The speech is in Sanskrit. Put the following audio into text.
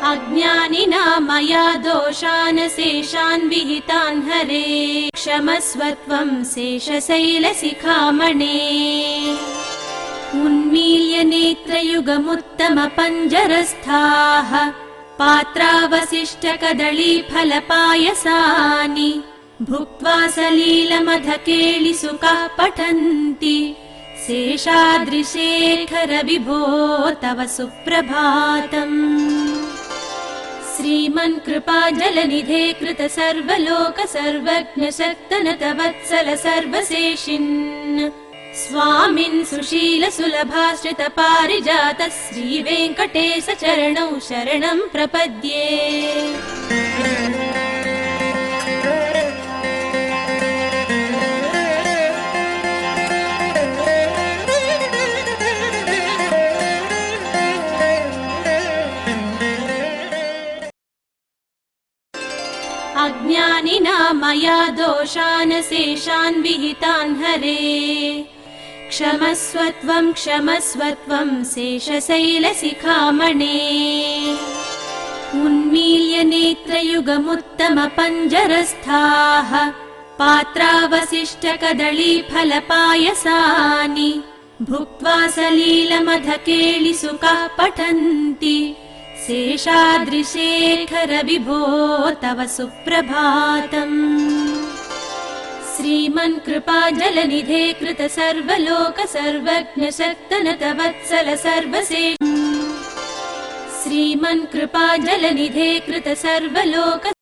अज्ञानिना मया दोषान् शेषान् विहितान् हरे क्षमस्वत्वं शेषशैलशिखामणे उन्मील्य नेत्रयुगमुत्तमपञ्जरस्थाः पात्रावशिष्टकदळीफलपायसानि भुक्त्वा सलीलमधकेलिसुखाः पठन्ति शेषाद्रिशेखर विभो तव सुप्रभातम्। श्रीमन्कृपाजलनिधे कृत सर्वलोक सर्वज्ञ शक्तनत वत्सल सर्वशेषिन् स्वामिन् सुशील सुलभाश्रित पारिजात श्रीवेङ्कटेश चरणौ शरणं प्रपद्ये। अज्ञानिना मया दोषान् शेषान् विहितान् हरे क्षमस्वत्वं शेषशैलशिखामणे उन्मील्य नेत्रयुगमुत्तमपञ्जरस्थाः पात्रावशिष्टकदळीफलपायसानि भुक्त्वा सलीलमधकेलिसुखाः पठन्ति शेषाद्रिशेखर विभो तव सुप्रभातम्। श्रीमन्कृपाजलनिधे कृत सर्वलोक सर्वज्ञ शक्तनत वत्सल सर्वशेषिन् श्रीमन्कृपाजलनिधे कृत सर्वलोक